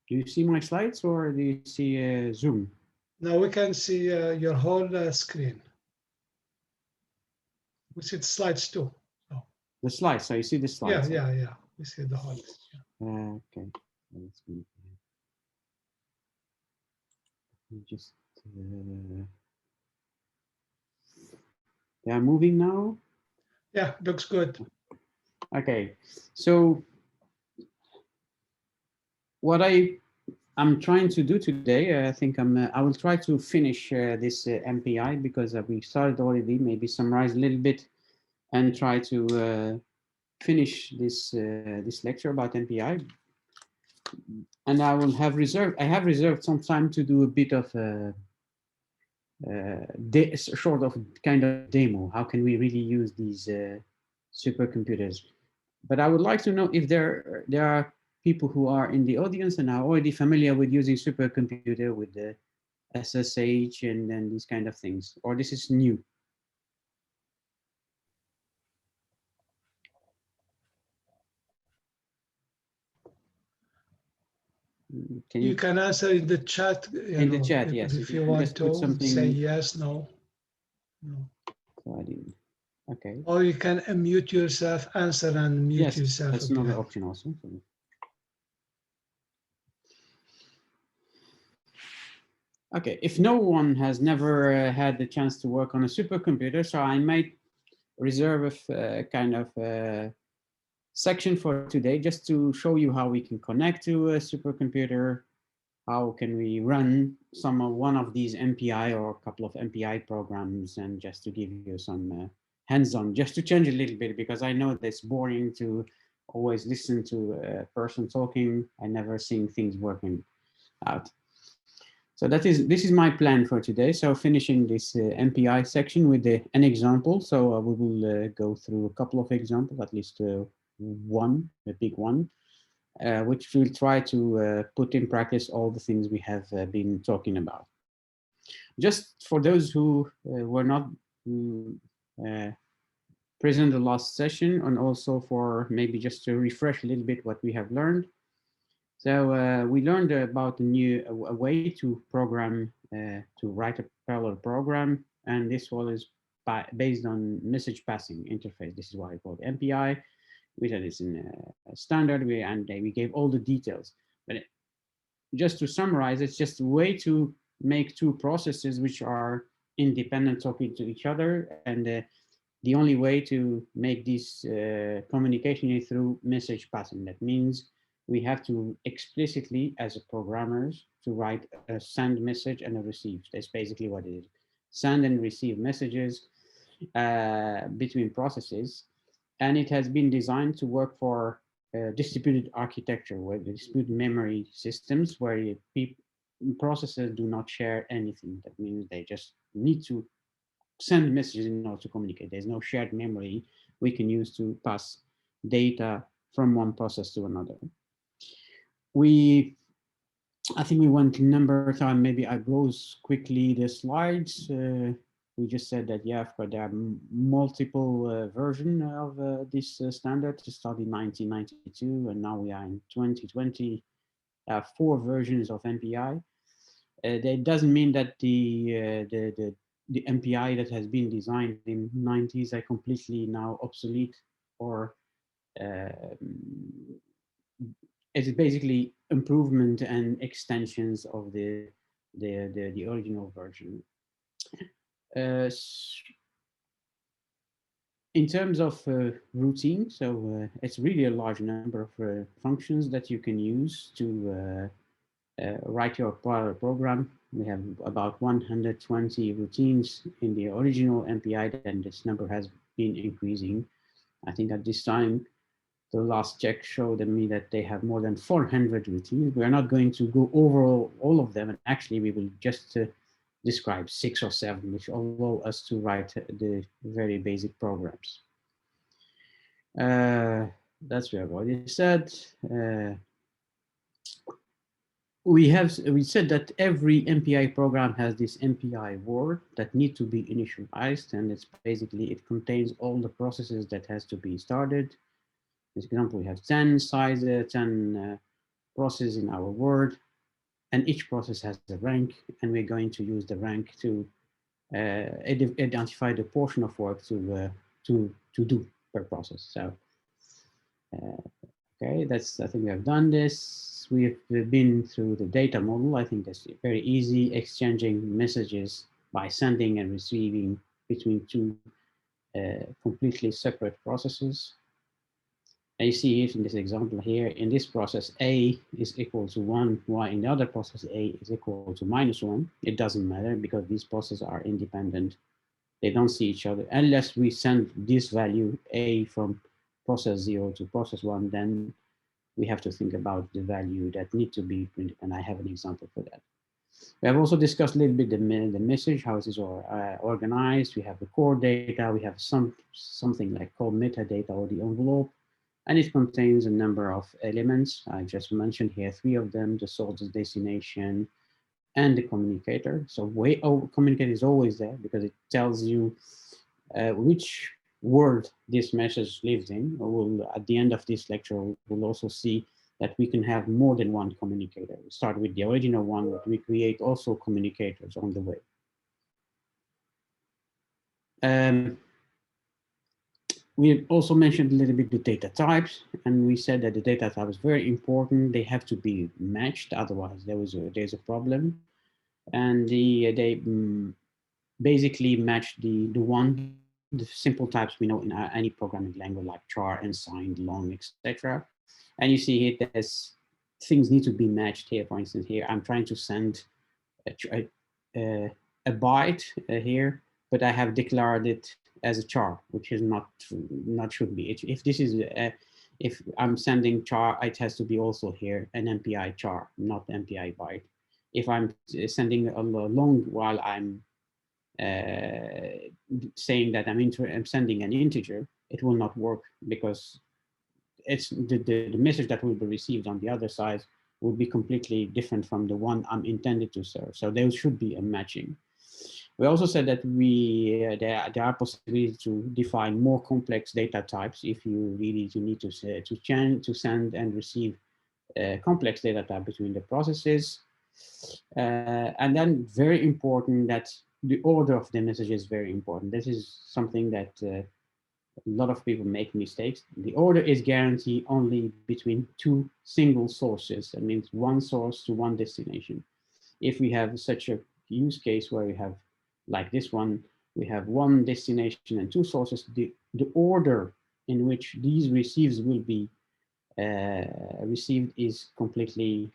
Do you see my slides or do you see Zoom? Now we can see your whole screen. We see the slides too. Oh. The slides, so you see the slides. Yeah. We see the whole thing. Okay. Let's see. Just they are moving now. Yeah, looks good. Okay, so what I'm trying to do today, I think I will try to finish this MPI because we started already. Maybe summarize a little bit and try to finish this lecture about MPI. And I will have reserved. I have reserved some time to do a bit of sort of kind of demo. How can we really use these supercomputers? But I would like to know if there are people who are in the audience and are already familiar with using supercomputer with the SSH and these kind of things, or this is new. You can answer in the chat. In the chat, yes. If you want just put to something, say yes, no. So I didn't. Okay. Or you can unmute yourself, answer and mute yourself. That's another option also. Okay, if no one has never had the chance to work on a supercomputer, so I might reserve a kind of section for today just to show you how we can connect to a supercomputer, how can we run one of these MPI or a couple of MPI programs, and just to give you some hands-on, just to change a little bit, because I know that's boring to always listen to a person talking. I never seen things working out. So this is my plan for today. So finishing this MPI section with an example. So we will go through a couple of examples, at least one, a big one, which will try to put in practice all the things we have been talking about. Just for those who were not present the last session, and also for maybe just to refresh a little bit what we have learned. So we learned about a way to program, to write a parallel program, and this one is based on message passing interface. This is why I call it MPI. We said it's in a standard way, and we gave all the details. But just to summarize, it's just a way to make two processes which are independent talking to each other, and the only way to make this communication is through message passing. That means we have to explicitly, as a programmers, to write a send message and a receive. That's basically what it is. Send and receive messages between processes. And it has been designed to work for distributed architecture, where distributed memory systems, where processes do not share anything. That means they just need to send messages in order to communicate. There's no shared memory we can use to pass data from one process to another. I think we went a number of times. Maybe I browse quickly the slides. We just said that, yeah, of course, there are multiple versions of this standard. It started in 1992, and now we are in 2020. 4 versions of MPI. That doesn't mean that the MPI that has been designed in the 90s are completely now obsolete, or it's basically improvement and extensions of the original version. In terms of routine, so it's really a large number of functions that you can use to write your program. We have about 120 routines in the original MPI, and this number has been increasing. I think at this time, the last check showed me that they have more than 400 routines. We are not going to go over all of them, and actually we will just describe 6 or 7, which allow us to write the very basic programs. That's what I've already said. We said that every MPI program has this MPI word that need to be initialized, and it's basically, it contains all the processes that has to be started. For example, we have 10 sizes, 10 process in our word, and each process has a rank, and we're going to use the rank to identify the portion of work to do per process. So, okay, that's, I think we have done this. We've been through the data model. I think that's very easy, exchanging messages by sending and receiving between two completely separate processes. And you see it in this example here, in this process, A is equal to 1, while in the other process, A is equal to -1. It doesn't matter because these processes are independent. They don't see each other. Unless we send this value, A, from process 0 to process 1, then we have to think about the value that need to be printed. And I have an example for that. We have also discussed a little bit the message, how it is organized. We have the core data. We have something like called metadata or the envelope. And it contains a number of elements. I just mentioned here 3 of them: the source, the destination, and the communicator. So communicator is always there because it tells you which world this message lives in. We'll, at the end of this lecture, we'll also see that we can have more than one communicator. We start with the original one, but we create also communicators on the way. We also mentioned a little bit the data types, and we said that the data type is very important. They have to be matched, otherwise there's a problem. And they basically match the simple types we know in any programming language like char, unsigned, long, etc. And you see it as things need to be matched here. For instance, here I'm trying to send a byte here, but I have declared it as a char, which is not should be. If this is if I'm sending char, it has to be also here an MPI char, not MPI byte. If I'm sending a long while I'm saying that I'm sending an integer, it will not work because it's the message that will be received on the other side will be completely different from the one I'm intended to serve. So there should be a matching. We also said that there are possibilities to define more complex data types if you really need to send and receive complex data type between the processes. And then very important that the order of the message is very important. This is something that a lot of people make mistakes. The order is guaranteed only between 2 single sources. That means one source to one destination. If we have such a use case where we have, like this one, we have one destination and 2 sources, the order in which these receives will be received is completely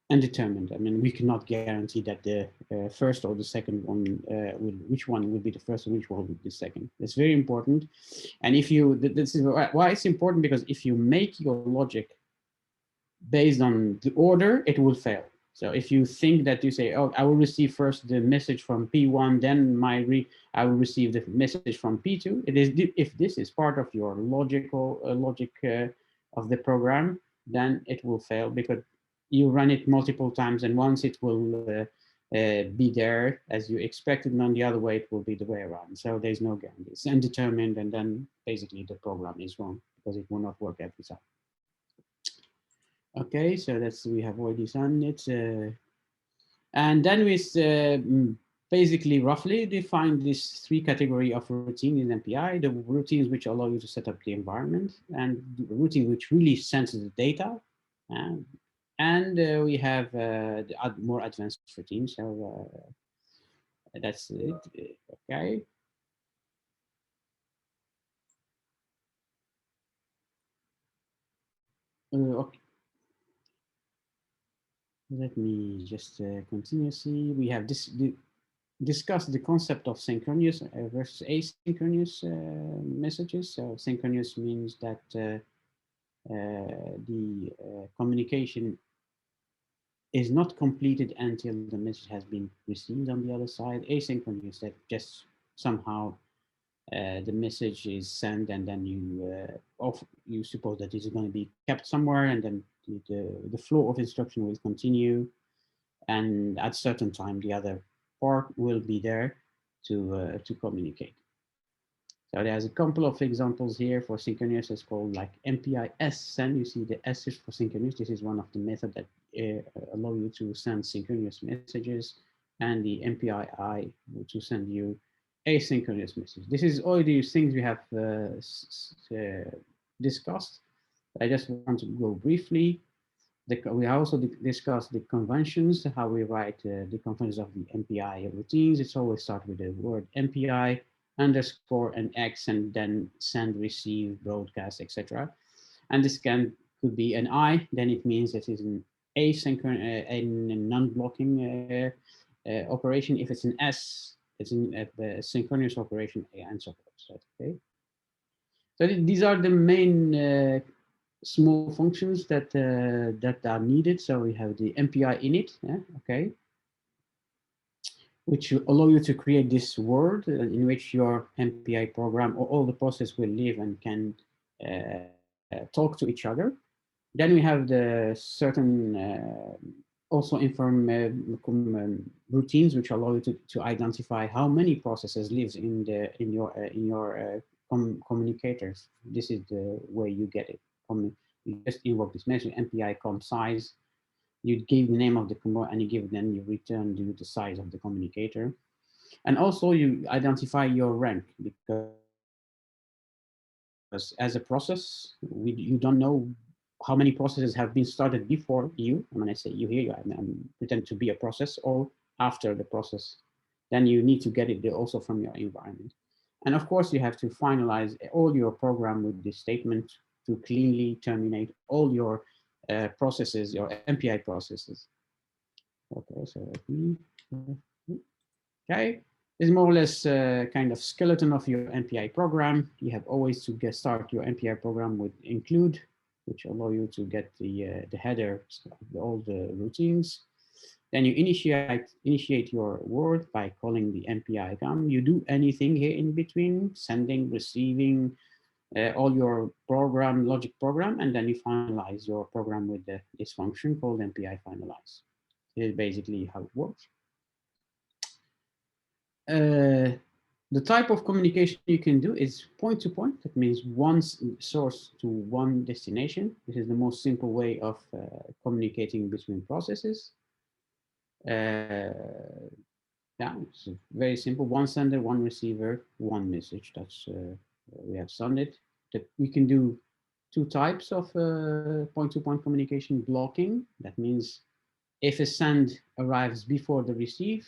undetermined. I mean, we cannot guarantee that the first or the second one which one will be the first and which one will be the second. It's very important. And if you, this is why it's important, because if you make your logic based on the order, it will fail. So if you think that you say, oh, I will receive first the message from P1, then I will receive the message from P2. It is, if this is part of your logic of the program, then it will fail because you run it multiple times, and once it will be there as you expected, and on the other way it will be the way around. So there's no guarantee. It's undetermined, and then basically the program is wrong because it will not work every time. Okay, so we have already done it. And then we basically roughly define this 3 category of routine in MPI: the routines which allow you to set up the environment, and the routine which really senses the data. And we have the more advanced routines. So that's it. Okay. Okay. Let me just continue. See, we have discussed the concept of synchronous versus asynchronous messages. So synchronous means that the communication is not completed until the message has been received on the other side. Asynchronous, that just somehow the message is sent, and then you suppose that this is going to be kept somewhere, and then the flow of instruction will continue, and at a certain time the other part will be there to communicate. So there's a couple of examples here for synchronous. It's called like MPI-S send. You see the S is for synchronous. This is one of the methods that allow you to send synchronous messages, and the MPI-I to send you asynchronous message. This is all these things we have discussed. I just want to go briefly. We also discussed the conventions, how we write the conventions of the MPI routines. It's always start with the word MPI underscore and X and then send, receive, broadcast, etc. And this could be an I, then it means it is an asynchronous, a non-blocking operation. If it's an S, it's a synchronous operation, and so forth. Okay. So these are the main small functions that are needed. So we have the MPI init, okay, which allow you to create this world in which your MPI program or all the process will live and can talk to each other. Then we have the certain also routines which allow you to identify how many processes lives in your communicators. This is the way you get it. You just invoke this message MPI com size. You give the name of the command and you give then you return the size of the communicator. And also you identify your rank, because as a process, you don't know how many processes have been started before you. And when I say you here, I'm pretend to be a process or after the process. Then you need to get it also from your environment. And of course, you have to finalize all your program with this statement to cleanly terminate all your processes, your MPI processes. Okay, so okay. This is more or less kind of skeleton of your MPI program. You have always to start your MPI program with include, which allow you to get the headers of all the routines. Then you initiate your word by calling the MPI com. You do anything here in between, sending, receiving, all your program, logic program, and then you finalize your program with this function called MPI finalize. This is basically how it works. The type of communication you can do is point to point. That means one source to one destination. This is the most simple way of communicating between processes. Yeah, it's very simple. One sender, one receiver, one message. That's we have done it. That we can do two types of point-to-point communication. Blocking. That means if a send arrives before the receive,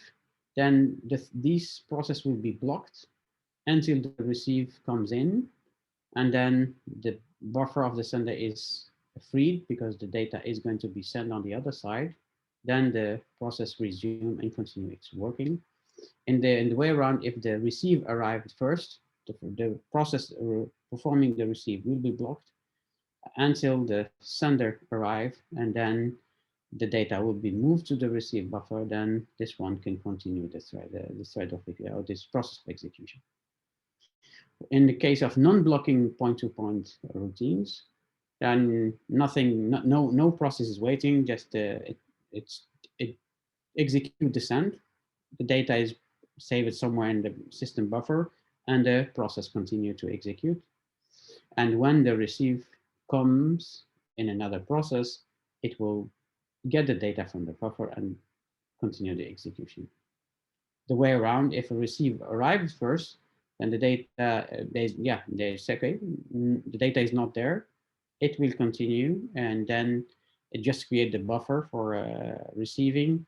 then this process will be blocked until the receive comes in, and then the buffer of the sender is freed because the data is going to be sent on the other side. Then the process resume and continue its working. In the way around, if the receive arrived first, the process performing the receive will be blocked until the sender arrive, and then the data will be moved to the receive buffer. Then this one can continue the thread of this process of execution. In the case of non-blocking point-to-point routines, then nothing, no process is waiting. Just it execute the send. The data is saved somewhere in the system buffer, and the process continue to execute. And when the receive comes in another process, it will get the data from the buffer and continue the execution. The way around, if a receive arrives first, then the data, okay, the data is not there, it will continue, and then it just create the buffer for receiving.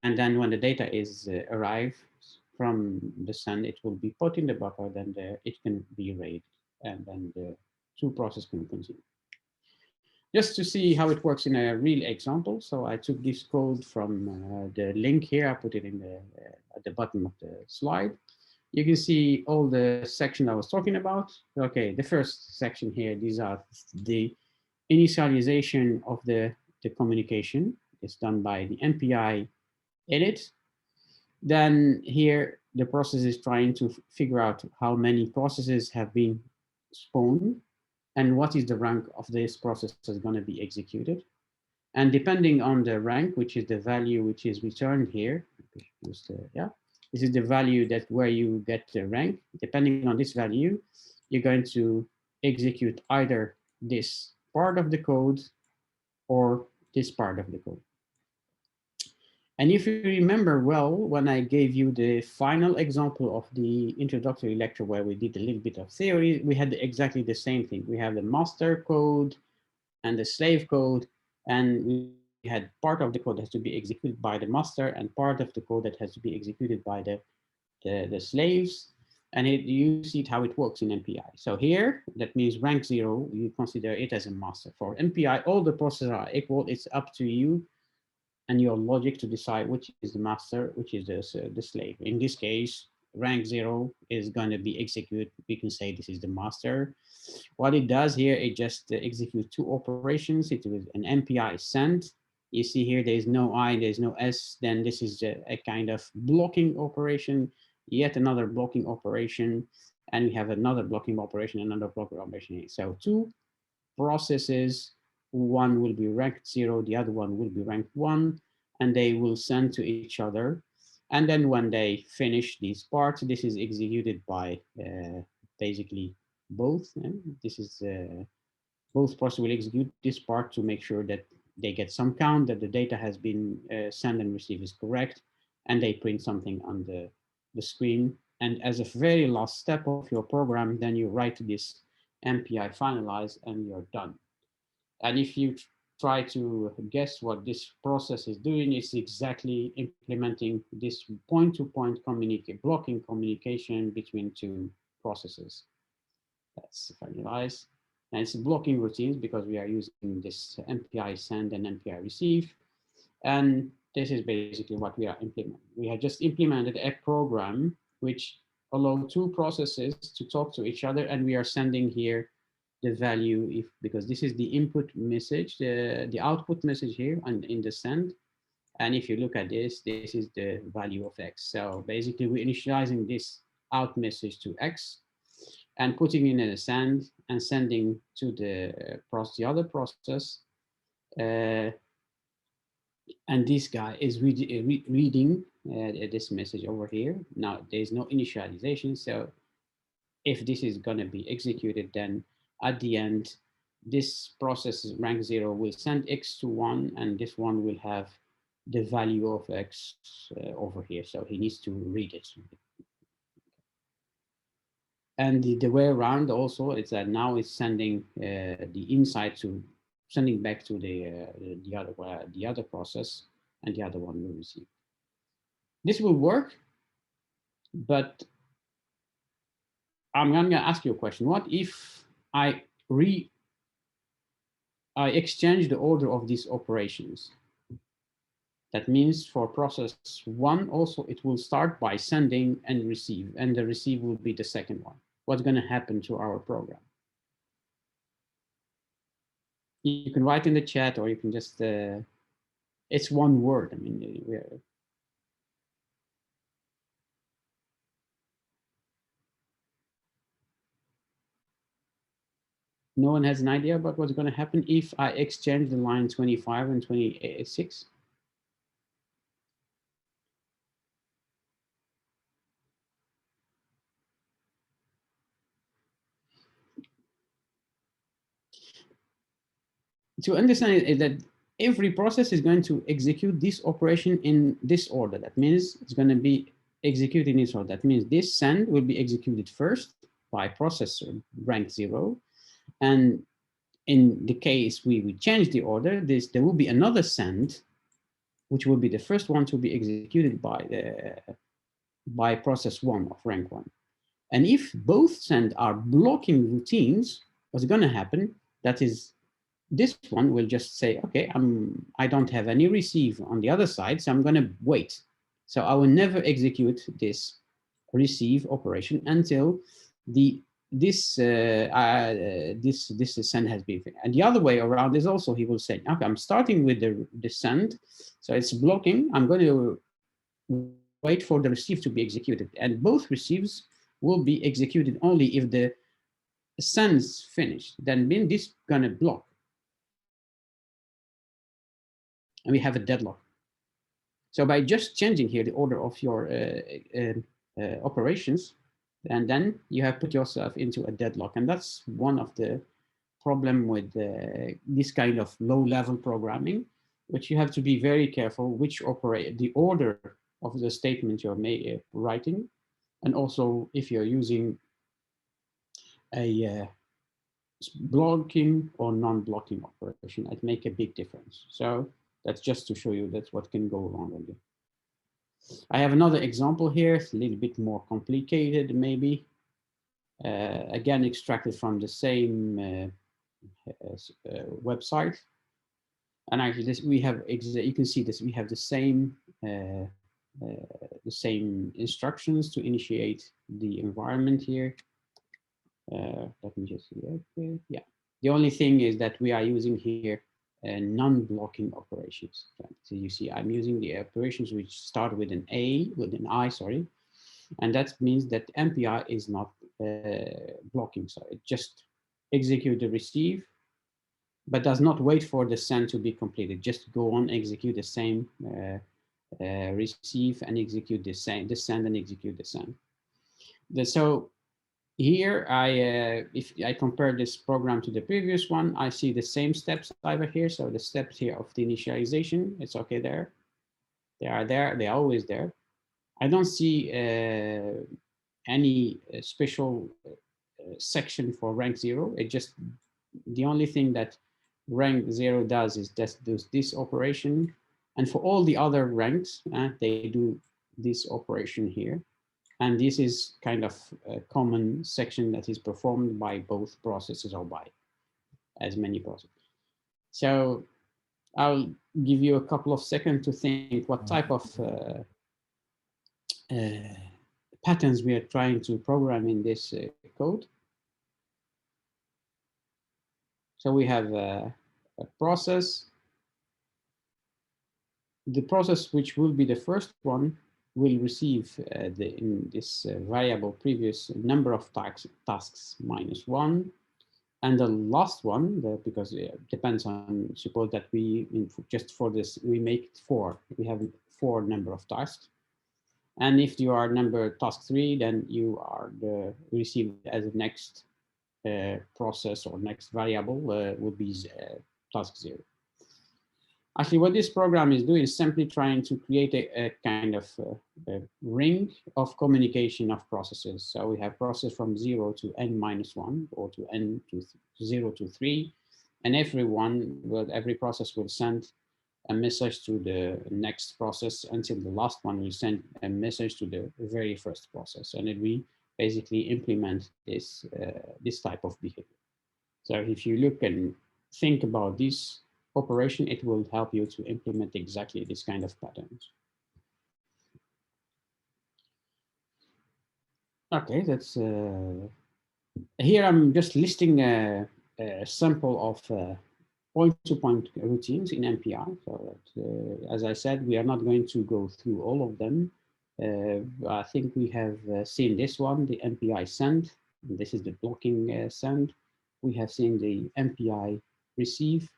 And then when the data is arrived from the send, it will be put in the buffer, then it can be read, and then the two processes can continue. Just to see how it works in a real example. So I took this code from the link here. I put it in at the bottom of the slide. You can see all the section I was talking about. Okay, the first section here, these are the initialization of the communication. It's done by the MPI init. Then here, the process is trying to figure out how many processes have been spawned and what is the rank of this process is going to be executed. And depending on the rank, which is the value which is returned here, just, This is the value that where you get the rank. Depending on this value, you're going to execute either this part of the code or this part of the code. And if you remember well, when I gave you the final example of the introductory lecture where we did a little bit of theory, we had exactly the same thing. We have the master code and the slave code, and we had part of the code that has to be executed by the master and part of the code that has to be executed by the slaves. And you see it, how it works in MPI. So here, that means rank 0, you consider it as a master. For MPI, all the processes are equal. It's up to you and your logic to decide which is the master, which is the slave. In this case, rank 0 is going to be executed. We can say this is the master. What it does here, it just executes two operations. It is an MPI send. You see here, there's no I, there's no S. Then this is a kind of blocking operation, yet another blocking operation. And we have another blocking operation, another blocking operation here. So two processes, one will be ranked 0, the other one will be ranked 1, and they will send to each other. And then when they finish these parts, this is executed by basically both. This is both processes will execute this part to make sure that they get some count, that the data has been sent and received is correct, and they print something on the screen. And as a very last step of your program, then you write this MPI finalize and you're done. And if you try to guess what this process is doing, it's exactly implementing this point-to-point blocking communication between two processes. That's finalize. And it's blocking routines because we are using this MPI send and MPI receive. And this is basically what we are implementing. We have just implemented a program which allows two processes to talk to each other, and we are sending here the value because this is the input message, the output message here and in the send. And if you look at this, this is the value of X. So basically we're initializing this out message to X and putting in a send and sending to the other process. And this guy is reading this message over here. Now there's no initialization. So if this is going to be executed, then at the end, this process rank 0 will send X to 1, and this one will have the value of X over here. So he needs to read it. And the way around also is that now it's sending the inside to sending back to the other process, and the other one will receive. This will work, but I'm going to ask you a question. What if I exchange the order of these operations? That means for process 1 also, it will start by sending and receive, and the receive will be the second one. What's going to happen to our program? You can write in the chat, or you can just, it's one word. I mean, no one has an idea about what's going to happen if I exchange the line 25 and 26. To understand it, is that every process is going to execute this operation in this order. That means it's going to be executed in this order. That means this send will be executed first by processor rank 0. And in the case we change the order, there will be another send, which will be the first one to be executed by process 1 of rank 1. And if both send are blocking routines, what's going to happen? That is, this one will just say, okay, I don't have any receive on the other side, so I'm going to wait. So I will never execute this receive operation until this send has been finished. And the other way around is also, he will say, okay, I'm starting with the send, so it's blocking. I'm going to wait for the receive to be executed, and both receives will be executed only if the send's finished. Then this going to block. And we have a deadlock. So by just changing here the order of your operations, and then you have put yourself into a deadlock. And that's one of the problem with this kind of low-level programming, which you have to be very careful which operate the order of the statement you're writing, and also if you're using a blocking or non-blocking operation, it make a big difference. So that's just to show you that's what can go wrong with you. I have another example here. It's a little bit more complicated, maybe. Again, extracted from the same website. And actually, this we have. You can see this. We have the same instructions to initiate the environment here. Let me just see. Okay. Yeah. The only thing is that we are using here non-blocking operations. So you see, I'm using the operations which start with an I, sorry, and that means that MPI is not blocking. So it just execute the receive, but does not wait for the send to be completed. Just go on, execute the same receive and execute the send and execute the send. So here, if I compare this program to the previous one, I see the same steps over here. So the steps here of the initialization, it's okay there. They are there, they're always there. I don't see any special section for rank 0. It just, the only thing that rank 0 does is just does this operation. And for all the other ranks, they do this operation here. And this is kind of a common section that is performed by both processes or by as many processes. So I'll give you a couple of seconds to think what type of patterns we are trying to program in this code. So we have a process. The process which will be the first one will receive in this variable previous number of tasks -1. And the last one, because it depends on, suppose that we, just for this, we make 4. We have 4 number of tasks. And if you are number task 3, then you are received as the next process or next variable would be task 0. Actually, what this program is doing is simply trying to create a kind of a ring of communication of processes. So we have process from 0 to n-1 or to n to 0 to 3. And every process will send a message to the next process until the last one will send a message to the very first process. And we basically implement this, this type of behavior. So if you look and think about this operation, it will help you to implement exactly this kind of patterns. Okay, that's here I'm just listing a sample of point-to-point routines in MPI. So that, as I said, we are not going to go through all of them. I think we have seen this one, the MPI send. This is the blocking send. We have seen the MPI receive.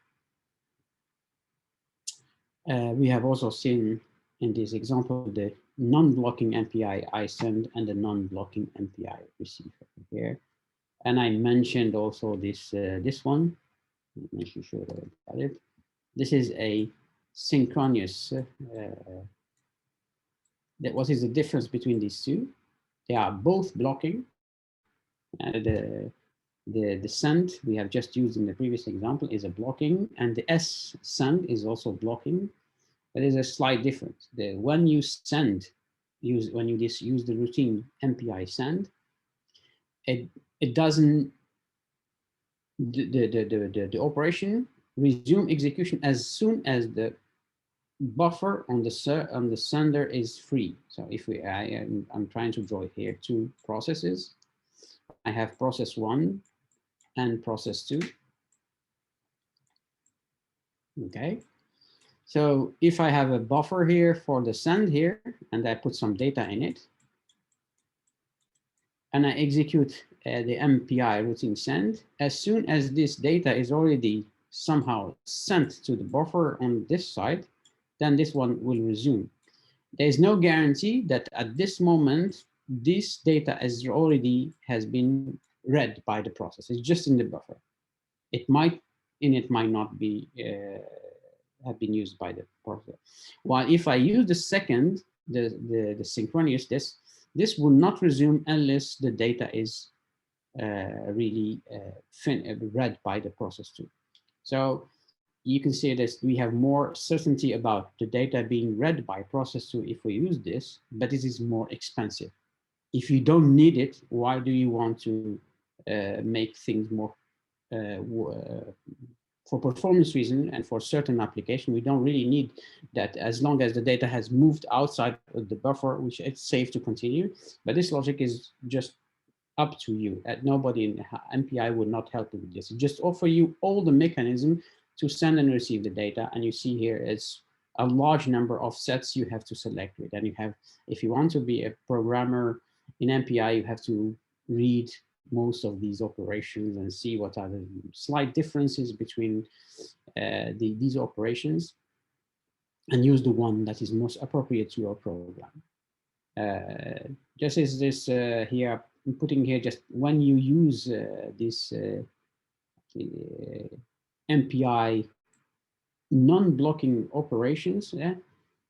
We have also seen in this example the non-blocking MPI I send and the non-blocking MPI receive here. And I mentioned also this this one. Make sure that I got it. This is a synchronous. What is the difference between these two? They are both blocking. The send we have just used in the previous example is a blocking, and the S send is also blocking. There is a slight difference. When you send, when you just use the routine MPI send, it doesn't, the operation resume execution as soon as the buffer on the sender is free. So if I'm trying to draw here 2 processes. I have process 1 and process 2. Okay. So if I have a buffer here for the send here, and I put some data in it, and I execute the MPI routine send, as soon as this data is already somehow sent to the buffer on this side, then this one will resume. There is no guarantee that at this moment, this data has been read by the process. It's just in the buffer. It might not be have been used by the process. While if I use the second, the synchronous, this will not resume unless the data is really read by the process too. So you can see that we have more certainty about the data being read by process 2 if we use this, but it is more expensive. If you don't need it, why do you want to make things more for performance reason and for certain application? We don't really need that as long as the data has moved outside of the buffer, which it's safe to continue. But this logic is just up to you. Nobody in MPI would not help you with this. It just offer you all the mechanism to send and receive the data. And you see here it's a large number of sets you have to select with. And you have, if you want to be a programmer in MPI, you have to read most of these operations and see what are the slight differences between these operations and use the one that is most appropriate to your program. Just as this here, I'm putting here just when you use this MPI non-blocking operations,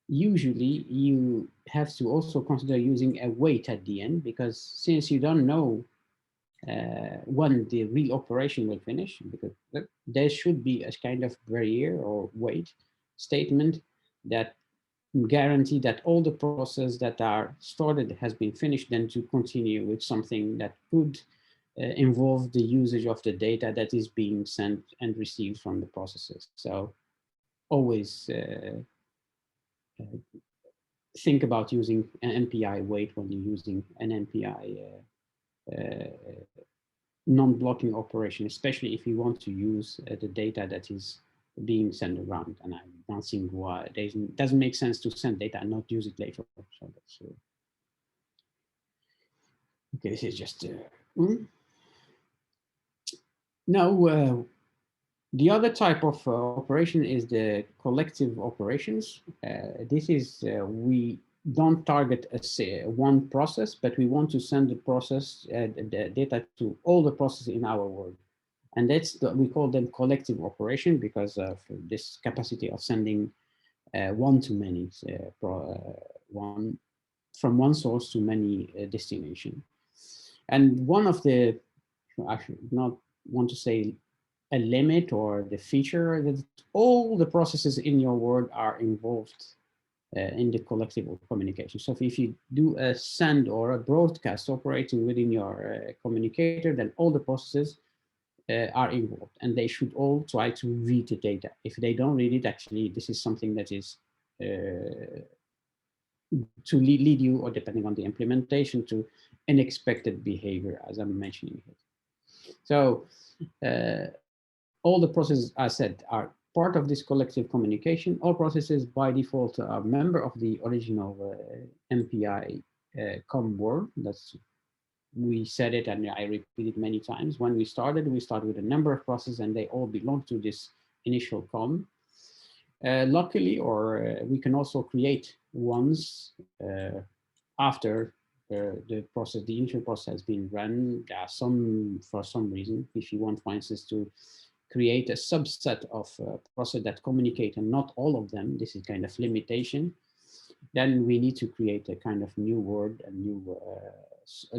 usually you have to also consider using a wait at the end, because since you don't know when the real operation will finish, because there should be a kind of barrier or wait statement that guarantee that all the processes that are started has been finished, then to continue with something that could involve the usage of the data that is being sent and received from the processes. So always think about using an MPI wait when you're using an MPI non-blocking operation, especially if you want to use the data that is being sent around. And I don't think why it doesn't make sense to send data and not use it later. So that's okay. This is just now. The other type of operation is the collective operations. This is we don't target one process, but we want to send the process the data to all the processes in our world. And we call them collective operation because of this capacity of sending one to many, from one source to many destination. And one of the, I should not want to say a limit or the feature, that all the processes in your world are involved in the collective communication. So if you do a send or a broadcast operating within your communicator, then all the processes are involved, and they should all try to read the data. If they don't read it, actually, this is something that is to lead you, or depending on the implementation, to unexpected behavior, as I'm mentioning here. So all the processes, I said, are part of this collective communication. All processes by default are a member of the original MPI COM world. We said it and I repeat it many times. When we started with a number of processes and they all belong to this initial COM. Luckily, we can also create ones after the initial process has been run. There are for some reason, if you want, for instance, to create a subset of processes that communicate and not all of them, this is kind of limitation, then we need to create a kind of new word, a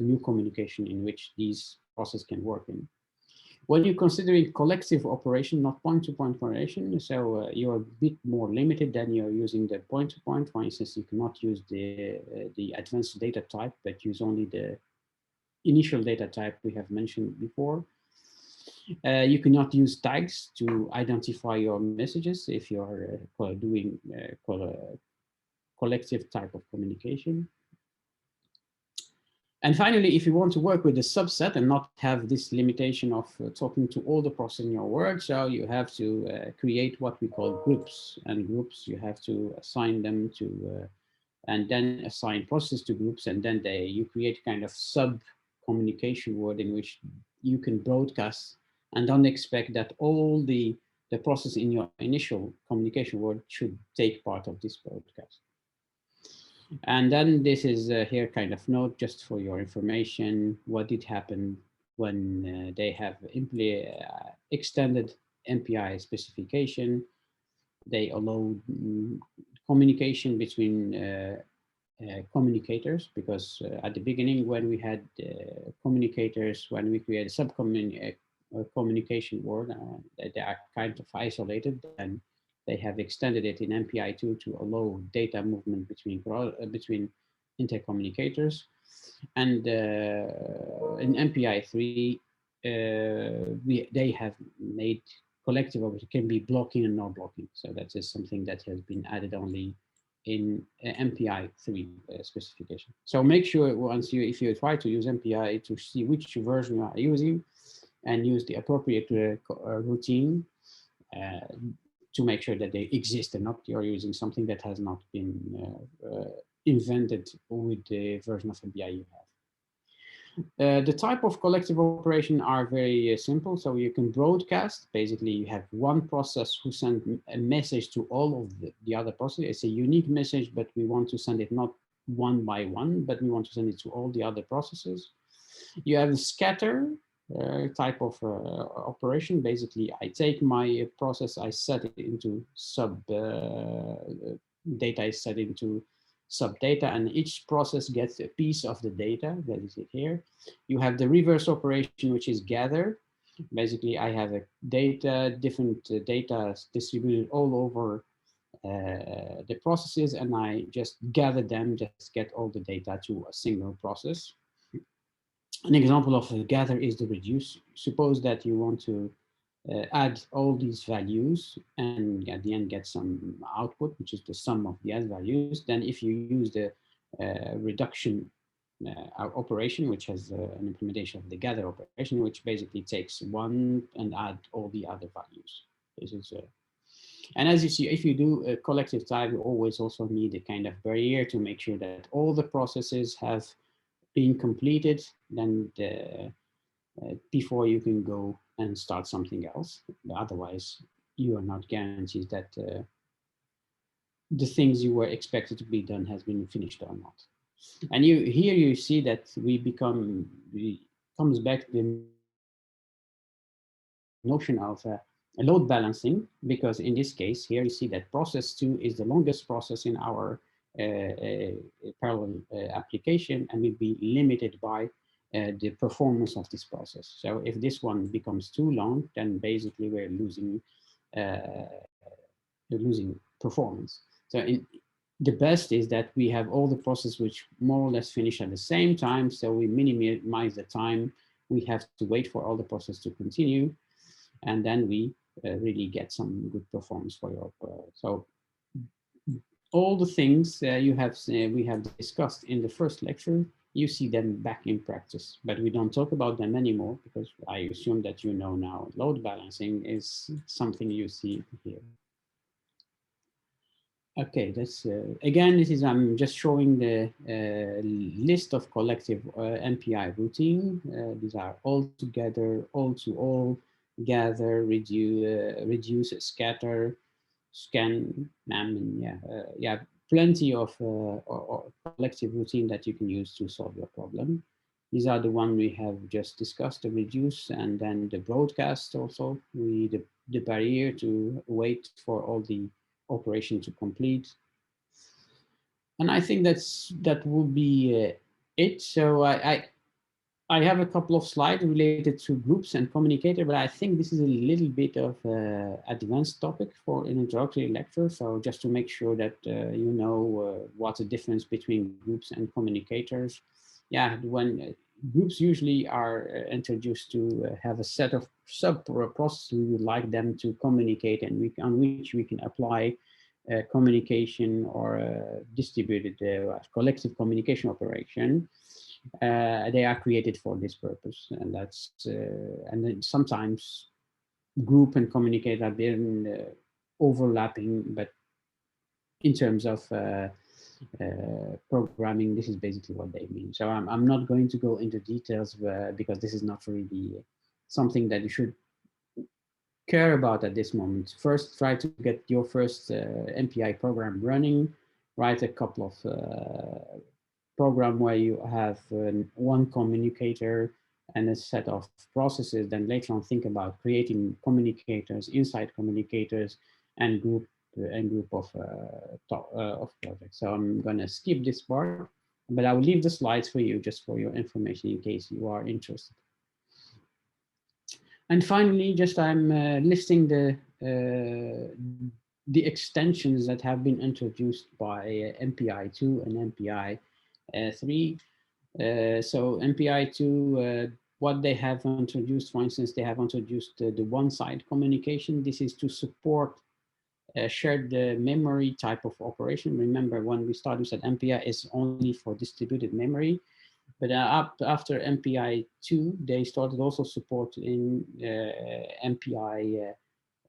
new communication in which these processes can work in. When you're considering collective operation, not point-to-point operation, so you're a bit more limited than you're using the point-to-point. For instance, you cannot use the advanced data type, but use only the initial data type we have mentioned before. You cannot use tags to identify your messages if you're doing collective type of communication. And finally, if you want to work with a subset and not have this limitation of talking to all the processes in your work, so you have to create what we call groups. And groups, you have to assign them to, and then assign processes to groups, and then you create kind of sub-communication word in which you can broadcast, and don't expect that all the process in your initial communication word should take part of this broadcast. And then this is here kind of note just for your information, what did happen when they have extended MPI specification. They allow communication between communicators, because at the beginning when we had communicators, when we created communication word, they are kind of isolated, then they have extended it in MPI2 to allow data movement between intercommunicators. And in MPI3, they have made collective it can be blocking and not blocking. So that is something that has been added only in MPI3 specification. So make sure once if you try to use MPI, to see which version you are using and use the appropriate routine uh, to make sure that they exist and not you're using something that has not been invented with the version of MPI you have. The type of collective operation are very simple. So you can broadcast. Basically, you have one process who sends a message to all of the other processes. It's a unique message, but we want to send it not one by one, but we want to send it to all the other processes. You have a scatter type of operation. Basically, I take my process, I set it into data is set into sub data, and each process gets a piece of the data that is it here. You have the reverse operation, which is gather. Basically, I have a different data distributed all over the processes, and I just gather them, just get all the data to a single process. An example of a gather is the reduce. Suppose that you want to add all these values and at the end get some output, which is the sum of the add values. Then if you use the reduction operation, which has an implementation of the gather operation, which basically takes one and add all the other values. This is and as you see, if you do a collective type, you always also need a kind of barrier to make sure that all the processes have been completed, then before you can go and start something else. Otherwise, you are not guaranteed that the things you were expected to be done has been finished or not. And here you see that comes back the notion of a load balancing, because in this case, here you see that process 2 is the longest process in our parallel application, and will be limited by the performance of this process. So if this one becomes too long, then basically we're losing performance. So the best is that we have all the processes which more or less finish at the same time, so we minimize the time we have to wait for all the process to continue, and then we really get some good performance for your. So all the things we have discussed in the first lecture, you see them back in practice, but we don't talk about them anymore because I assume that you know now load balancing is something you see here. Okay, that's again, this is I'm just showing the list of collective MPI routine. These are all together, all to all, gather, reduce, scatter, scan, yeah, plenty of collective routine that you can use to solve your problem. These are the one we have just discussed, the reduce, and then the broadcast also, the barrier to wait for all the operation to complete. And I think that will be it. So I have a couple of slides related to groups and communicator, but I think this is a little bit of advanced topic for an introductory lecture. So just to make sure that you know what's the difference between groups and communicators. Yeah, when groups usually are introduced to have a set of sub processes we would like them to communicate, and on which we can apply communication or distributed collective communication operation. They are created for this purpose, and and then sometimes group and communicate have been overlapping, but in terms of programming, this is basically what they mean. So I'm not going to go into details because this is not really something that you should care about at this moment. First, try to get your first MPI program running, write a couple of program where you have one communicator and a set of processes, then later on think about creating communicators, inside communicators, and group of projects. So I'm going to skip this part, but I will leave the slides for you just for your information in case you are interested. And finally, just I'm listing the extensions that have been introduced by MPI2 and MPI3. So MPI2, what they have introduced, for instance, they have introduced the one-side communication. This is to support shared memory type of operation. Remember, when we started, we said MPI is only for distributed memory. But after MPI2, they started also supporting MPI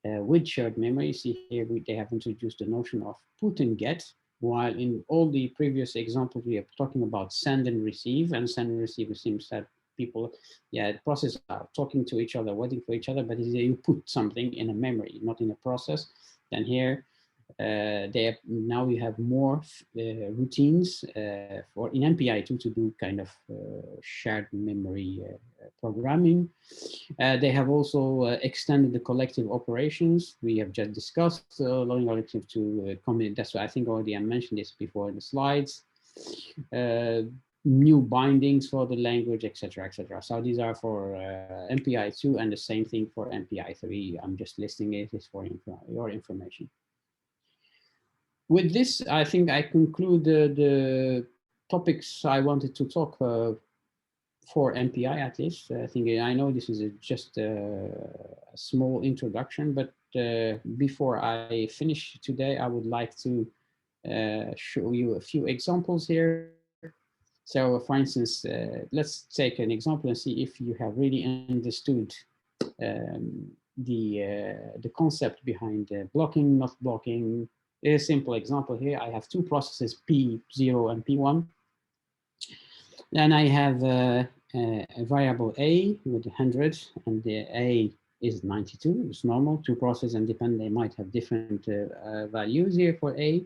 with shared memory. See here, they have introduced the notion of put and get, while in all the previous examples, we are talking about send and receive, and send and receive seems that people, process are talking to each other, waiting for each other, but you put something in a memory, not in a process. Then here, now we have more routines for in MPI2 to do kind of shared memory programming. They have also extended the collective operations. We have just discussed allowing collective to commit. That's why I think already I mentioned this before in the slides. New bindings for the language, etc., etc. So these are for MPI2 and the same thing for MPI3. I'm just listing it for your information. With this, I think I conclude the topics I wanted to talk for MPI at least. I think I know this is just a small introduction, but before I finish today, I would like to show you a few examples here. So for instance, let's take an example and see if you have really understood the concept behind blocking, not blocking. A simple example here, I have two processes, P0 and P1. Then I have a variable A with 100, and the A is 92. It's normal, two processes, and they might have different values here for A.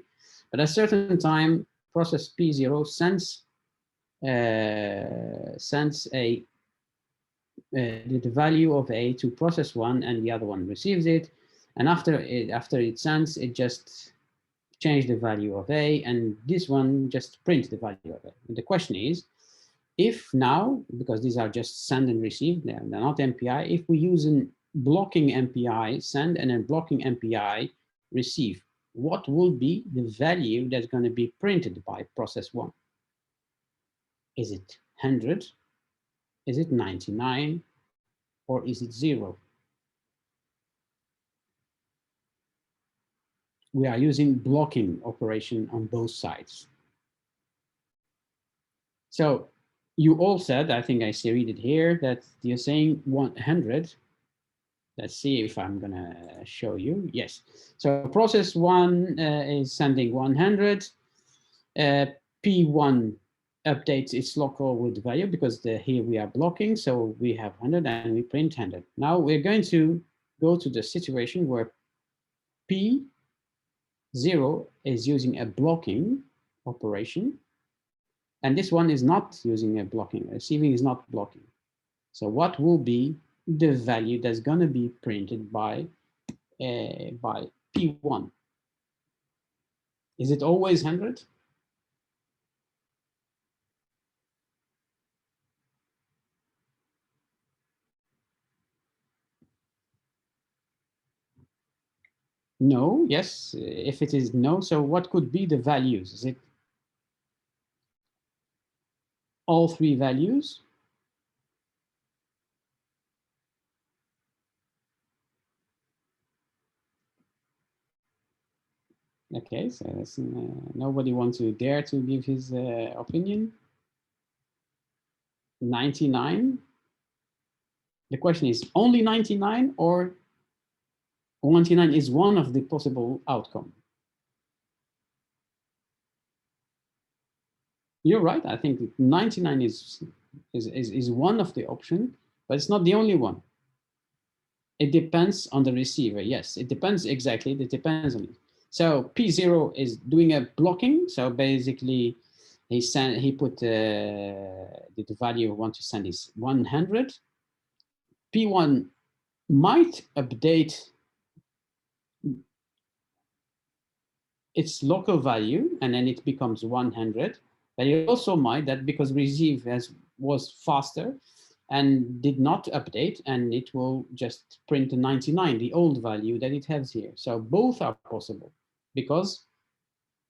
But at a certain time, process P0 sends the value of A to process 1, and the other one receives it. And after it sends, it just change the value of A, and this one just prints the value of A. And the question is, if now, because these are just send and receive, they're not MPI, if we use a blocking MPI send and a blocking MPI receive, what will be the value that's going to be printed by process 1? Is it 100? Is it 99? Or is it 0? We are using blocking operation on both sides. So you all said, I think I read it here, that you're saying 100. Let's see if I'm gonna show you. Yes. So process 1 is sending 100. P1 updates its local with value because here we are blocking. So we have 100 and we print 100. Now we're going to go to the situation where P0 is using a blocking operation. And this one is not using a blocking, receiving is not blocking. So what will be the value that's going to be printed by P1? Is it always 100? No, yes, if it is no, so what could be the values? Is it all three values? Okay, so nobody wants to dare to give his opinion. 99. The question is only 99, or 99 is one of the possible outcome? You're right. I think 99 is one of the options, but it's not the only one. It depends on the receiver. Yes, it depends exactly. It depends on it. So P0 is doing a blocking. So basically, he put the value we want to send is 100. P1 might update its local value, and then it becomes 100. But it also might that because receive was faster and did not update, and it will just print the 99, the old value that it has here. So both are possible because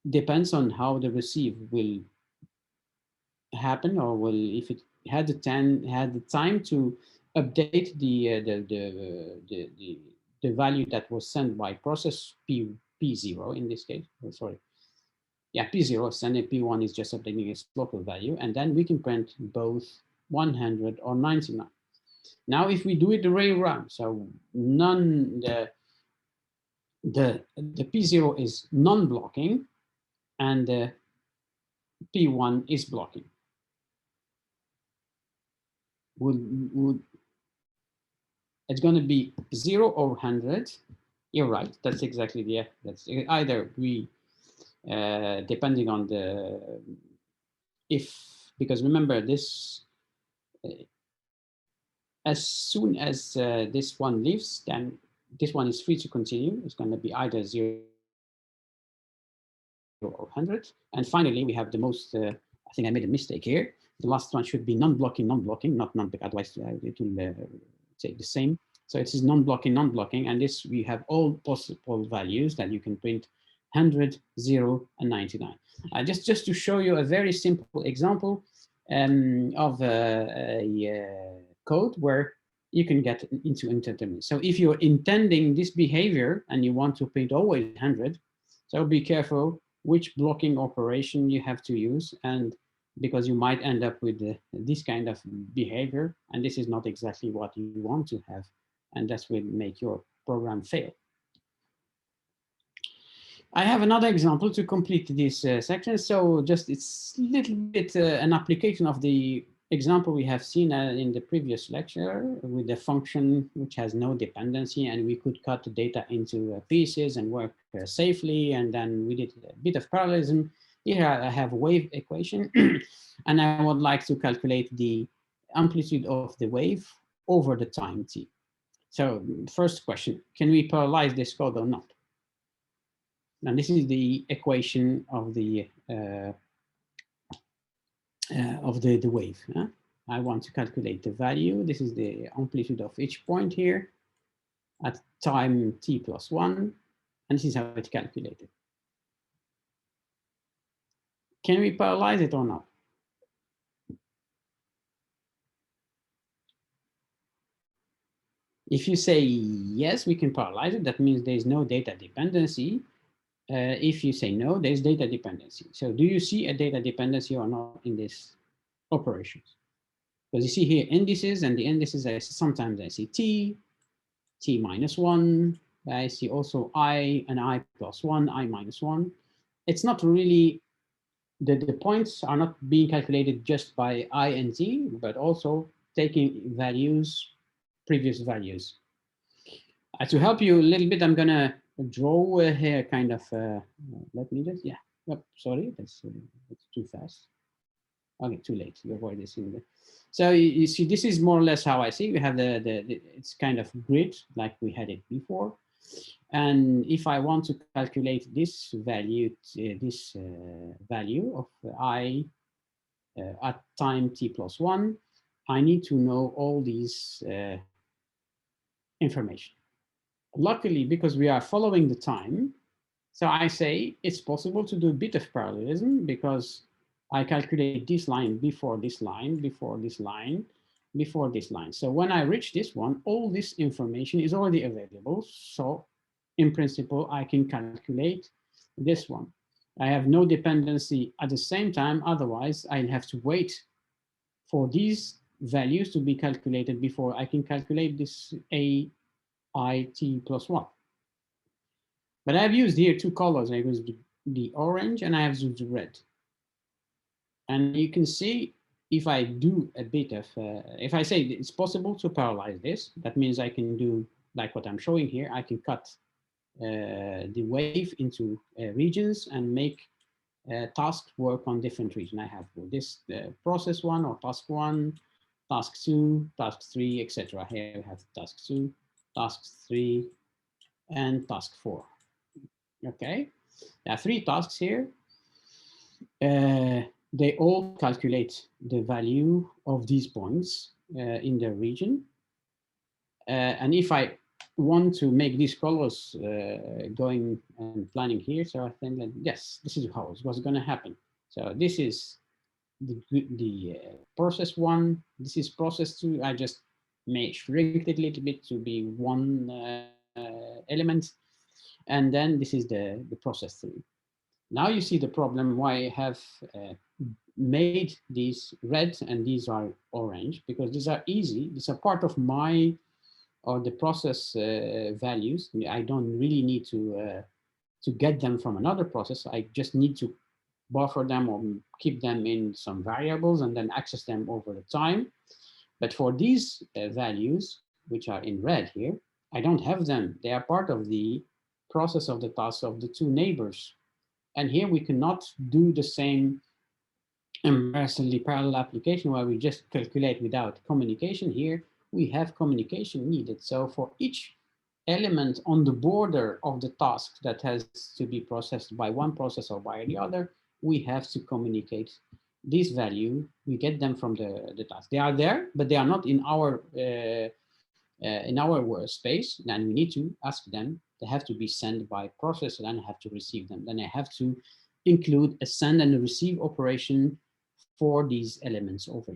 depends on how the receive will happen, or will, if it had the time to update the value that was sent by process P0 in this case. Oh, sorry. Yeah, P0 sending P1 is just updating its local value, and then we can print both 100 or 99. Now, if we do it the way around, so the P0 is non-blocking and the P1 is blocking. It's going to be 0 or 100. You're right. That's exactly that's either we depending on the because remember this as soon as this one leaves, then this one is free to continue. It's going to be either 0 or 100. And finally, we have the most, I think I made a mistake here. The last one should be non-blocking, not non-blocking, otherwise it will say the same. So it is non-blocking, and this we have all possible values that you can print 100, 0, and 99. Just to show you a very simple example of a code where you can get into interdeterminate. So if you're intending this behavior and you want to print always 100, so be careful which blocking operation you have to use, and because you might end up with this kind of behavior, and this is not exactly what you want to have, and that will make your program fail. I have another example to complete this section. So just it's a little bit an application of the example we have seen in the previous lecture with the function which has no dependency, and we could cut the data into pieces and work safely, and then we did a bit of parallelism. Here I have a wave equation, and I would like to calculate the amplitude of the wave over the time t. So first question, can we parallelize this code or not? And this is the equation of the wave. I want to calculate the value. This is the amplitude of each point here at time t+1, and this is how it's calculated. Can we parallelize it or not? If you say yes, we can parallelize it, that means there's no data dependency. If you say no, there's data dependency. So do you see a data dependency or not in this operations? Because you see here indices, and the indices, sometimes I see t -1. I see also I and I+1, I-1. It's not really, the points are not being calculated just by I and z, but also taking values, previous values. To help you a little bit, I'm gonna draw here kind of, let me just, oh, sorry, that's too fast. Okay, too late, you avoid this in the. So you see, this is more or less how I see. We have it's kind of grid like we had it before. And if I want to calculate this value, value of I at time t+1, I need to know all these information. Luckily, because we are following the time, so I say it's possible to do a bit of parallelism, because I calculate this line before this line, before this line, before this line. So when I reach this one, all this information is already available. So in principle, I can calculate this one. I have no dependency at the same time. Otherwise, I have to wait for these values to be calculated before I can calculate this AIT+1. But I've used here two colors. I used the orange and I have used the red. And you can see if I do a bit of, if I say it's possible to parallelize this, that means I can do like what I'm showing here. I can cut the wave into regions and make tasks work on different regions. I have this process 1 or task 1, task 2, task 3, etc. Here we have task 2, task 3, and task 4. Okay, there are 3 tasks here. They all calculate the value of these points in the region. And if I want to make these colors going and planning here, so I think that yes, this is how it's what's going to happen. So this is the process 1. This is process 2. I just may shrink it a little bit to be 1 element, and then this is the process 3. Now you see the problem why I have made these red and these are orange, because these are easy. These are part of my or the process values. I don't really need to get them from another process. I just need to buffer them or keep them in some variables and then access them over the time. But for these values, which are in red here, I don't have them. They are part of the process of the task of the 2 neighbors. And here we cannot do the same embarrassingly parallel application where we just calculate without communication. Here we have communication needed. So for each element on the border of the task that has to be processed by one process or by the other, we have to communicate this value. We get them from the task. They are there, but they are not in our space. Then we need to ask them. They have to be sent by process, and then I have to receive them. Then I have to include a send and a receive operation for these elements over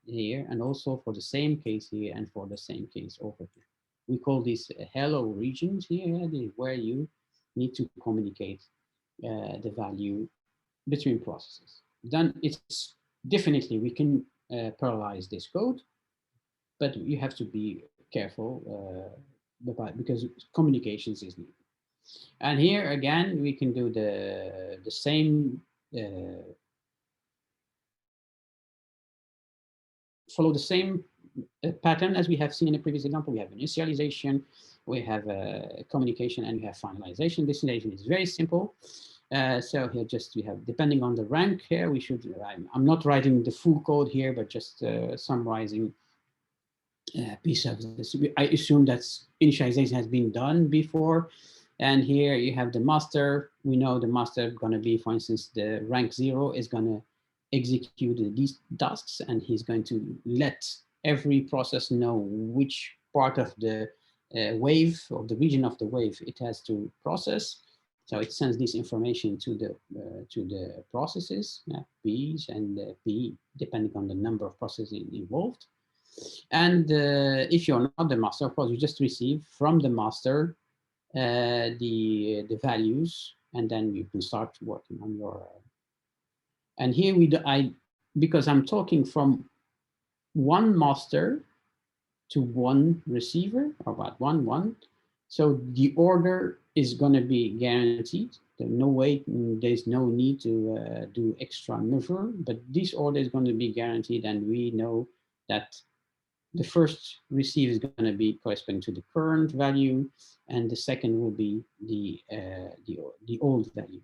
here, and also for the same case here and for the same case over here. We call these hello regions here, where you need to communicate the value between processes. Then it's definitely, we can parallelize this code, but you have to be careful because communications is needed. And here again, we can do the same, follow the same pattern as we have seen in the previous example. We have initialization, we have communication, and we have finalization. Destination is very simple. So here just we have, depending on the rank here, we should, I'm not writing the full code here, but just summarizing piece of this. I assume that initialization has been done before. And here you have the master. We know the master is going to be, for instance, the rank 0 is going to execute these tasks, and he's going to let every process know which part of the wave, or the region of the wave, it has to process. So it sends this information to the processes, P's and P, depending on the number of processes involved. And if you're not the master, of course, you just receive from the master the values, and then you can start working on your. And here because I'm talking from one master to one receiver, or about one. So the order is going to be guaranteed. There's no need to do extra measure, but this order is going to be guaranteed, and we know that the first receive is going to be corresponding to the current value, and the second will be the old value.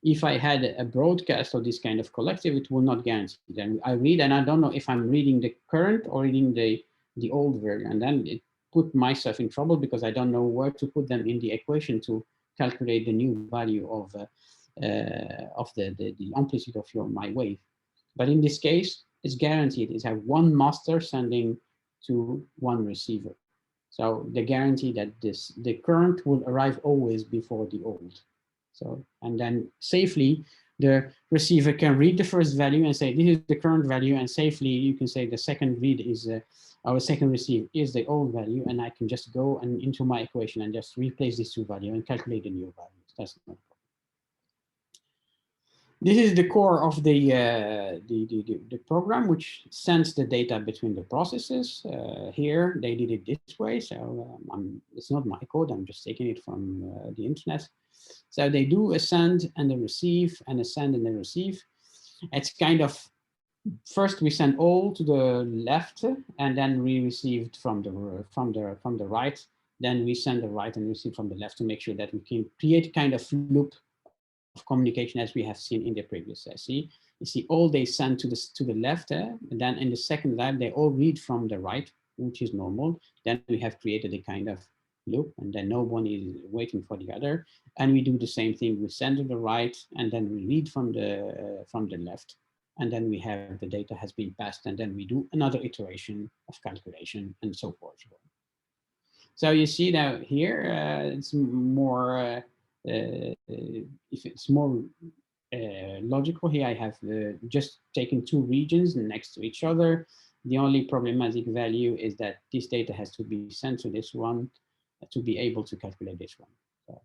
If I had a broadcast of this kind of collective, it will not guarantee. Then I read, and I don't know if I'm reading the current or reading the old version, and then it put myself in trouble because I don't know where to put them in the equation to calculate the new value of the amplitude of my wave. But in this case, it's guaranteed. It's have one master sending to one receiver. So the guarantee that the current will arrive always before the old. So, and then safely, the receiver can read the first value and say, this is the current value, and safely you can say the second read is, our second receive is the old value, and I can just go and into my equation and just replace these 2 values and calculate the new values. That's not a problem. This is the core of the program, which sends the data between the processes. Here, they did it this way, so it's not my code, I'm just taking it from the internet. So they do a send and a receive, and a send and a receive. It's kind of, first we send all to the left, and then we received from the right then we send the right and receive from the left to make sure that we can create a kind of loop of communication as we have seen in the previous. You see all they send to the left, and then in the second line, they all read from the right, which is normal. Then we have created a kind of loop, and then no one is waiting for the other. And we do the same thing. We send to the right, and then we read from the left. And then we have the data has been passed, and then we do another iteration of calculation and so forth. So you see now here, it's more, if it's more logical here, I have just taken two regions next to each other. The only problematic value is that this data has to be sent to this one to be able to calculate this one. So,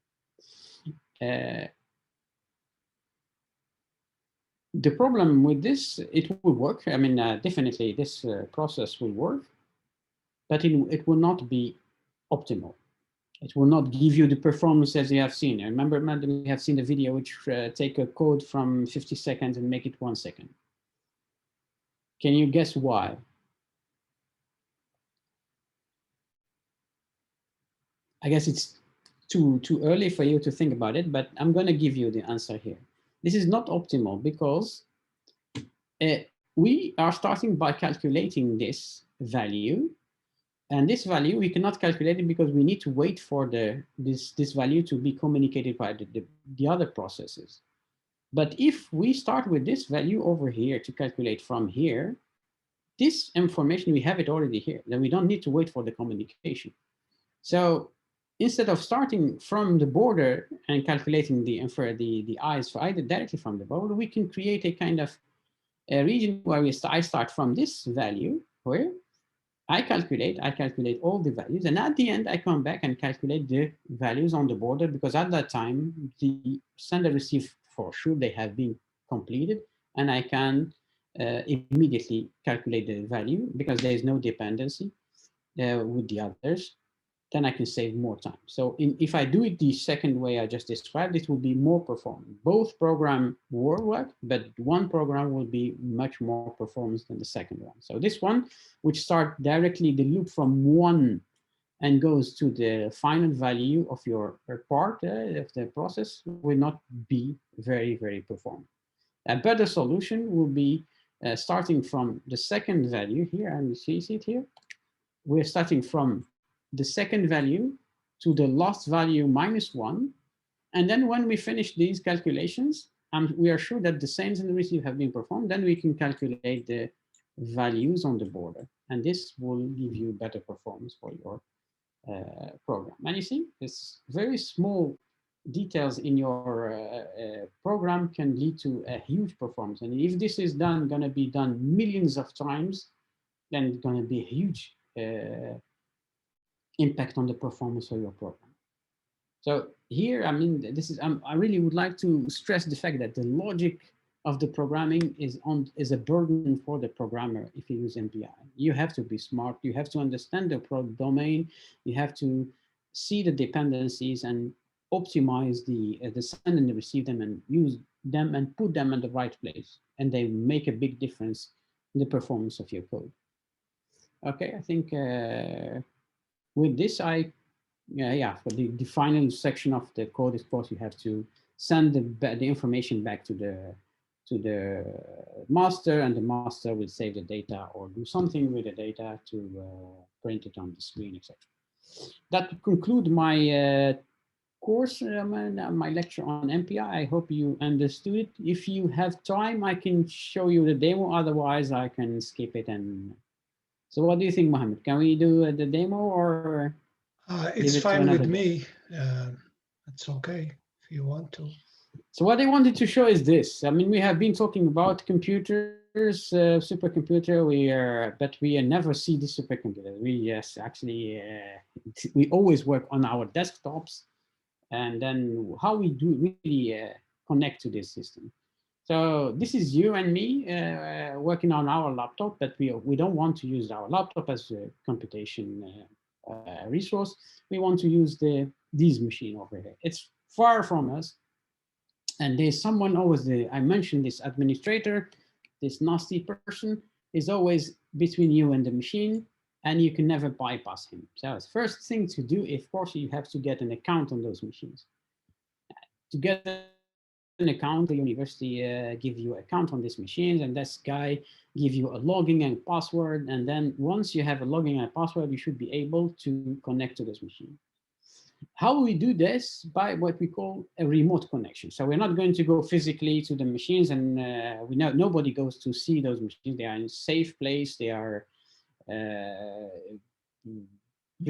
the problem with this, it will work. I mean, definitely this process will work, but it will not be optimal. It will not give you the performance as you have seen. I remember, we have seen the video which take a code from 50 seconds and make it 1 second. Can you guess why? I guess it's too early for you to think about it, but I'm going to give you the answer here. This is not optimal because we are starting by calculating this value. And this value, we cannot calculate it because we need to wait for this value to be communicated by the other processes. But if we start with this value over here to calculate from here, this information, we have it already here. Then we don't need to wait for the communication. So instead of starting from the border and calculating the eyes for either directly from the border, we can create a kind of a region where I start from this value, where I calculate all the values, and at the end, I come back and calculate the values on the border, because at that time, the send and receive, for sure, they have been completed, and I can immediately calculate the value because there is no dependency with the others. Then I can save more time. So if I do it the second way I just described, it will be more performant. Both programs will work, but one program will be much more performance than the second one. So this one, which starts directly the loop from 1 and goes to the final value of your part of the process, will not be very, very performant. A better solution will be starting from the second value here, and you see it here. We're starting from the second value to the last value -1. And then when we finish these calculations, we are sure that the sends and the receive have been performed, then we can calculate the values on the border. And this will give you better performance for your program. And you see, this very small details in your program can lead to a huge performance. And if this is going to be done millions of times, then it's going to be a huge impact on the performance of your program. So here, I mean, this is I really would like to stress the fact that the logic of the programming is a burden for the programmer if you use MPI. You have to be smart. You have to understand the domain. You have to see the dependencies and optimize the send and the receive them and use them and put them in the right place. And they make a big difference in the performance of your code. Okay, I think with this, for the final section of the code, of course, you have to send the information back to the master, and the master will save the data or do something with the data to print it on the screen, etc. That concludes my course, my lecture on MPI. I hope you understood it. If you have time, I can show you the demo. Otherwise, I can skip it. And so, what do you think, Mohammed? Can we do the demo or? It's fine with me. It's okay if you want to. So what I wanted to show is this. I mean, we have been talking about computers, supercomputer. But we never see the supercomputer. We always work on our desktops, and then how we do really connect to this system. So this is you and me working on our laptop, but we don't want to use our laptop as a computation resource. We want to use this machine over here. It's far from us. And there's someone always, I mentioned this administrator, this nasty person is always between you and the machine. and you can never bypass him. So the first thing to do, of course, you have to get an account on those machines. To get an account, the university give you account on these machines, and this guy give you a login and password. And then once you have a login and a password, you should be able to connect to this machine. How we do this? By what we call a remote connection. So we're not going to go physically to the machines, and we know nobody goes to see those machines. They are in a safe place. They are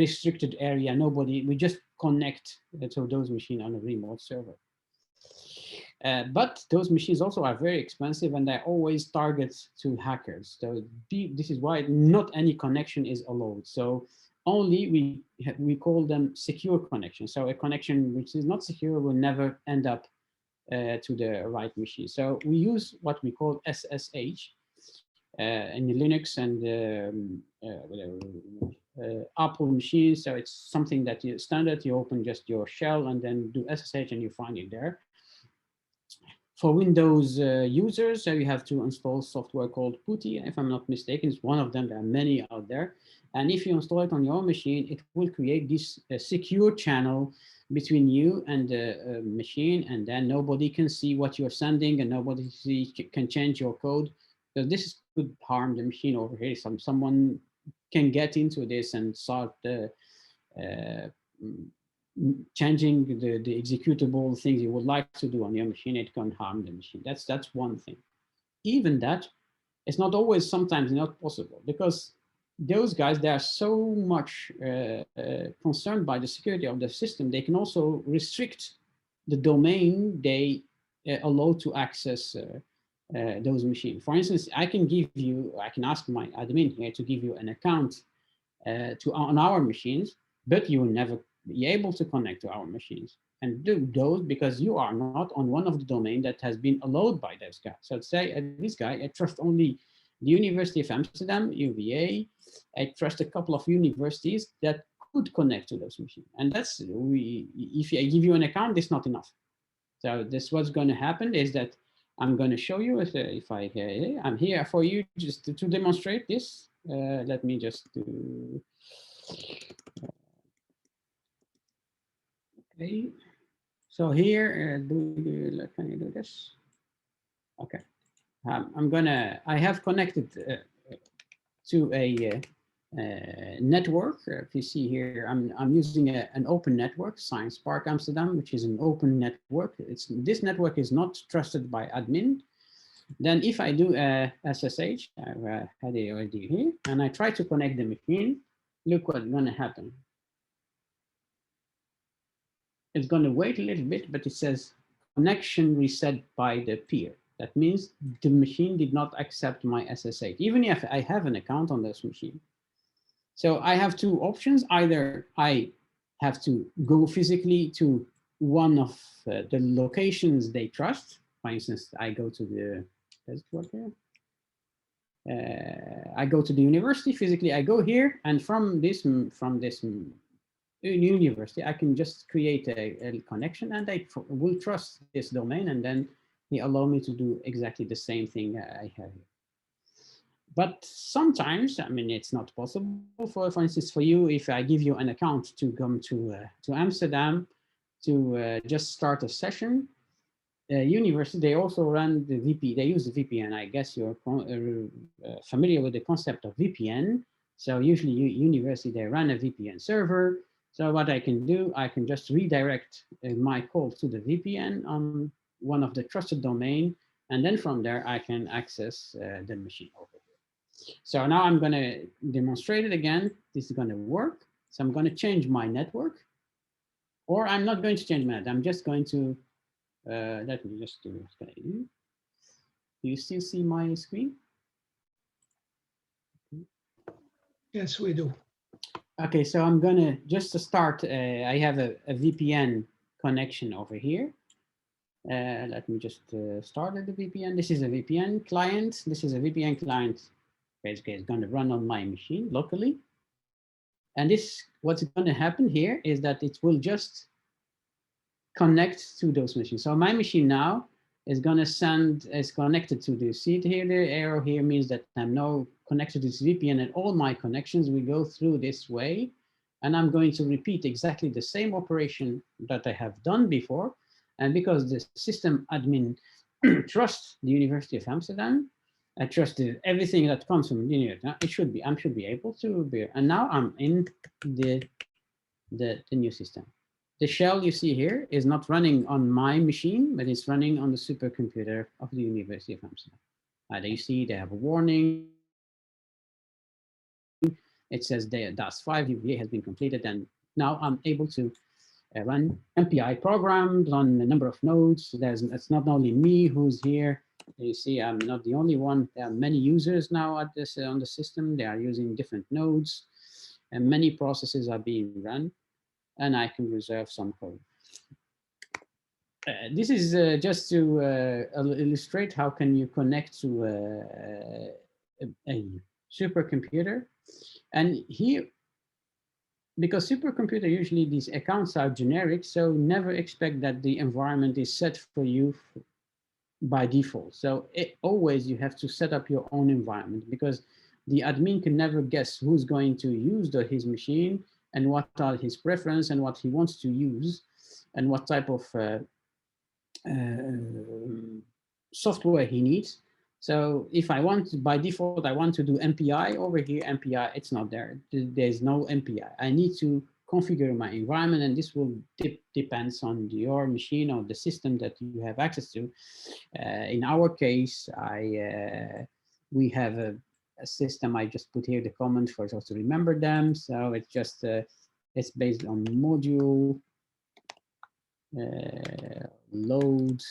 restricted area. Nobody. We just connect to those machines on a remote server. But those machines also are very expensive, and they're always targets to hackers. So this is why not any connection is allowed. So only we call them secure connections. So a connection which is not secure will never end up to the right machine. So we use what we call SSH in Linux and Apple machines. So it's something that you standard. You open just your shell and then do SSH, and you find it there. For Windows users, so you have to install software called PuTTY, if I'm not mistaken. It's one of them. There are many out there. And if you install it on your machine, it will create this secure channel between you and the machine, and then nobody can see what you're sending, and nobody can change your code. So this could harm the machine over here. Someone can get into this and start changing the executable things you would like to do on your machine. It can harm the machine. That's one thing. Even that, it's not always, sometimes not possible, because those guys, they are so much concerned by the security of the system. They can also restrict the domain they allow to access those machines. For instance, I can ask my admin here to give you an account on our machines, but you will never be able to connect to our machines and do those because you are not on one of the domain that has been allowed by those guys. So say this guy, I trust only the University of Amsterdam, UVA. I trust a couple of universities that could connect to those machines. And that's, if I give you an account, it's not enough. So this, what's going to happen is that I'm going to show you I'm here for you just to demonstrate this. Let me just do. Okay. So here, can you do this? Okay. I have connected to a network. If you see here, I'm using an open network, Science Park Amsterdam, which is an open network. This network is not trusted by admin. Then if I do SSH, I've had it already here, and I try to connect the machine, look what's going to happen. It's going to wait a little bit, but it says connection reset by the peer. That means the machine did not accept my SSH, even if I have an account on this machine. So I have two options. Either I have to go physically to one of the locations they trust. For instance, I go to the, does it work here? I go to the university physically. I go here, and from this university, I can just create a connection, and they will trust this domain, and then they allow me to do exactly the same thing I have here. But sometimes, I mean, it's not possible. For instance, for you, if I give you an account to come to Amsterdam to just start a session, university, they also run the VPN. They use the VPN. I guess you're familiar with the concept of VPN. So usually, university, they run a VPN server. So what I can do, I can just redirect my call to the VPN on one of the trusted domain, and then from there I can access the machine over here. So now I'm going to demonstrate it again. This is going to work. So I'm going to change my network, or I'm not going to change my network. I'm just going to let me just do. Do you still see my screen? Yes, we do. Okay, so I'm gonna just to start. I have a VPN connection over here. Let me just start at the VPN. This is a VPN client. This is a VPN client. Basically, it's going to run on my machine locally. And this, what's going to happen here is that it will just connect to those machines. So my machine now, is going to send, is connected to the seed here. The arrow here means that I'm now connected to this VPN, and all my connections will go through this way. And I'm going to repeat exactly the same operation that I have done before. And because the system admin trusts the University of Amsterdam, I trust everything that comes from the university. I should be able to be. And now I'm in the new system. The shell you see here is not running on my machine, but it's running on the supercomputer of the University of Amsterdam. There you see they have a warning. It says the DAS5 UVA has been completed, and now I'm able to run MPI programs on a number of nodes. It's not only me who's here. You see, I'm not the only one. There are many users now at this on the system. They are using different nodes, and many processes are being run, and I can reserve some code. This is just to illustrate how can you connect to a supercomputer. And here, because supercomputer, usually these accounts are generic, so never expect that the environment is set for you by default. So always you have to set up your own environment, because the admin can never guess who's going to use his machine and what are his preference and what he wants to use and what type of software he needs. So if I want, by default, I want to do MPI over here, MPI, it's not there. There's no MPI. I need to configure my environment, and this will depends on your machine or the system that you have access to. In our case, we have a system. I just put here the comment for us to remember them. So it's just it's based on module load.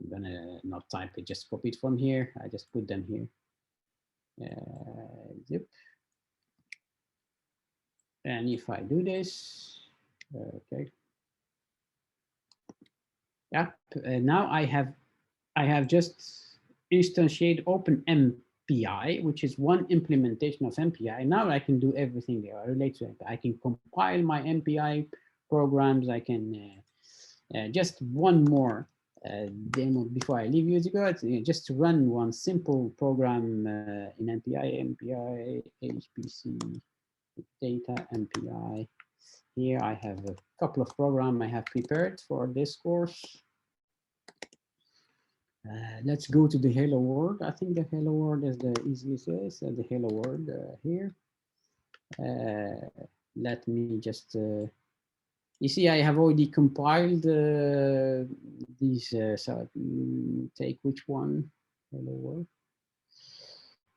I'm gonna not type it, just copy it from here. I just put them here. Yep. And if I do this, okay. Yeah. Now I have just instantiated OpenMPI, which is one implementation of MPI. Now I can do everything there related to it. I can compile my MPI programs. I can just one more demo before I leave you to go. Just to run one simple program in MPI HPC data MPI. Here I have a couple of programs I have prepared for this course. Let's go to the hello world. I think the hello world is the easiest way. So the hello world here. Let me just you see, I have already compiled these. So take which one? Hello World.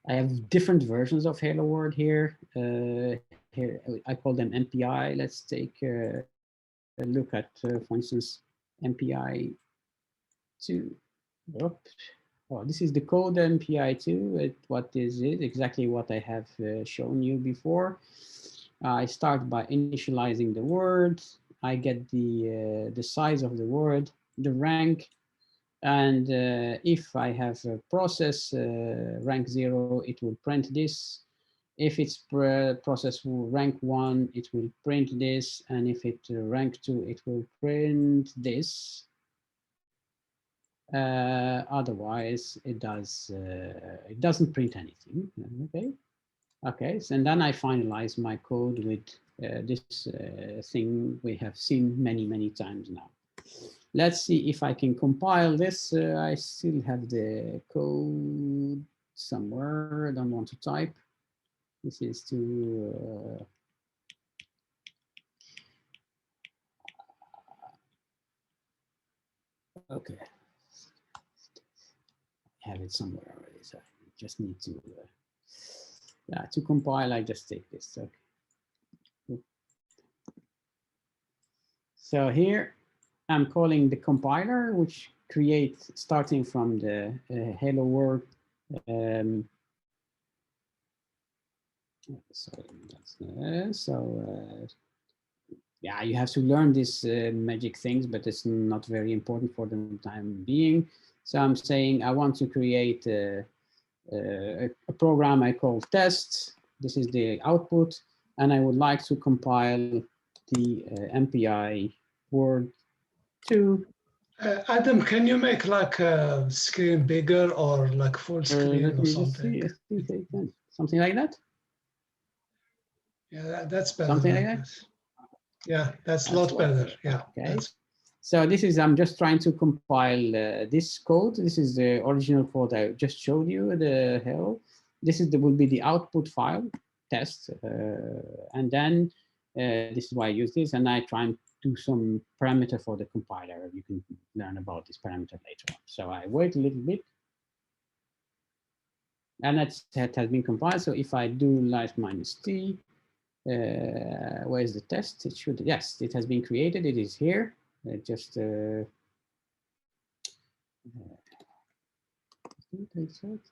I have different versions of Hello World here. Here I call them MPI. Let's take a look at, for instance, MPI 2. Oh, this is the code MPI 2. What is it? Exactly what I have shown you before. I start by initializing the word. I get the size of the word, the rank, and if I have a process rank 0, it will print this. If it's process rank 1, it will print this, and if it rank 2, it will print this. Otherwise, it doesn't print anything. Okay. Okay, so and then I finalize my code with this thing we have seen many times now. Let's see if I can compile this. I still have the code somewhere. I don't want to type. This is to okay. I have it somewhere already, so I just need to compile. I just take this. Okay. So here I'm calling the compiler, which creates starting from the hello world. Yeah, you have to learn these magic things, but it's not very important for the time being. So I'm saying I want to create a program I call test. This is the output, and I would like to compile the MPI word 2. Adam, can you make like a screen bigger or like full screen Let or me just something? see if I can. Something like that? Yeah, that's better. Something like like that? this. Yeah, that's a That's lot what. better. Yeah. Okay. So this is, I'm just trying to compile this code. This is the original code I just showed you, the hell. This is will be the output file test. And then this is why I use this. And I try and do some parameter for the compiler. You can learn about this parameter later on. So I wait a little bit. And that has been compiled. So if I do light minus t, where is the test? It should, yes, it has been created. It is here.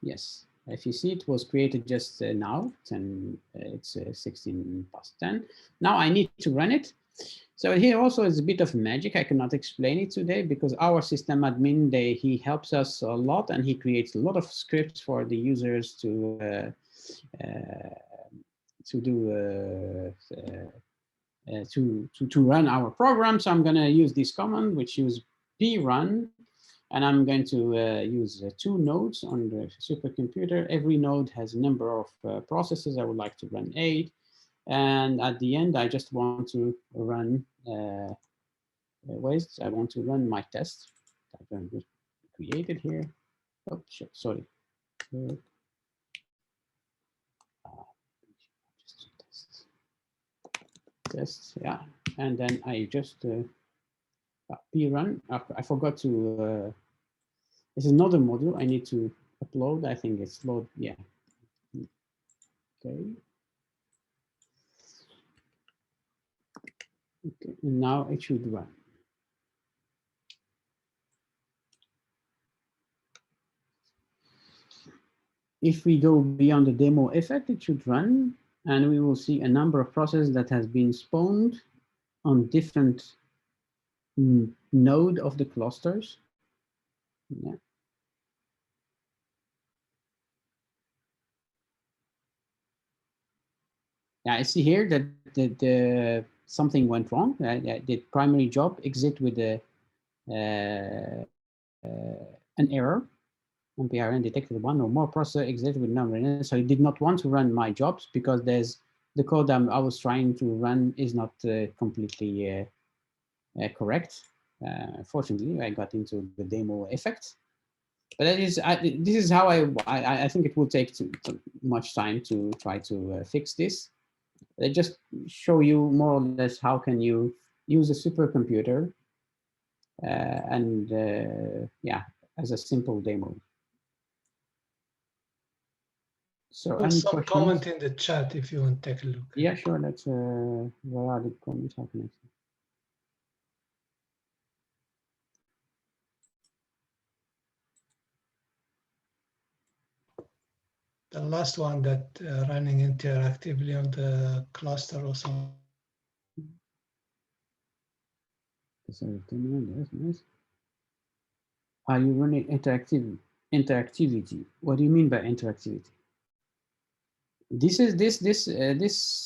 Yes, if you see, it was created just now, and it's 16 past 10. Now I need to run it. So here also is a bit of magic. I cannot explain it today because our system admin, he helps us a lot, and he creates a lot of scripts for the users to run our program. So I'm going to use this command, which use prun, and I'm going to use 2 nodes on the supercomputer. Every node has a number of processes. I would like to run 8. And at the end, I just want to run, I want to run my test. I'm going to create it here. Oh, shit, sorry. Test, yeah. And then I just prun. I forgot to, this is another module I need to upload. I think it's load, yeah. Okay. Okay, and now it should run. If we go beyond the demo effect, it should run, and we will see a number of processes that has been spawned on different node of the clusters. Yeah. Yeah, I see here that something went wrong. The primary job exit with an error. MPRN detected 1 or more processor exited with no, so it did not want to run my jobs because the code I was trying to run is not completely correct. Fortunately, I got into the demo effect. But this is how I think it will take too much time to try to fix this. I just show you more or less how can you use a supercomputer and yeah, as a simple demo. So Put any some questions? comment in the chat if you want to take a look. Yeah, sure. That's where are the comments? How can I see? The last one that running interactively on the cluster or something. Nice. Are you running interactivity? What do you mean by interactivity? This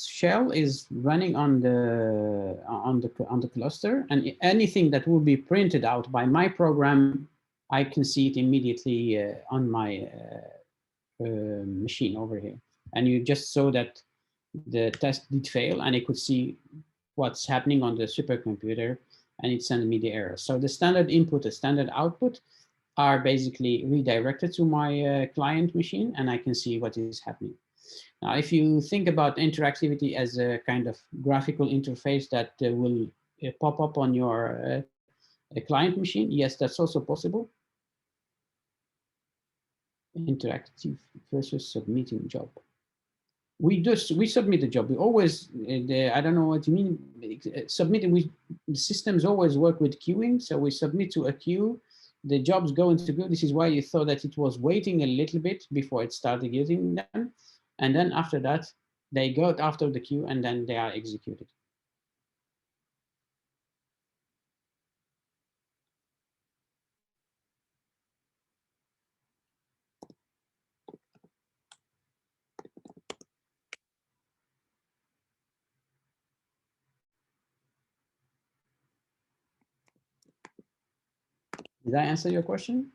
shell is running on the cluster, and anything that will be printed out by my program, I can see it immediately on my machine over here. And you just saw that the test did fail, and I could see what's happening on the supercomputer, and it sent me the error. So the standard input, the standard output are basically redirected to my client machine, and I can see what is happening. Now, if you think about interactivity as a kind of graphical interface that will pop up on your client machine, yes, that's also possible. Interactive versus submitting job. We submit the job. We always, I don't know what you mean, submitting, the systems always work with queuing. So we submit to a queue, the jobs go into queue. This is why you thought that it was waiting a little bit before it started getting them. And then after that, they go after the queue and then they are executed. Did I answer your question?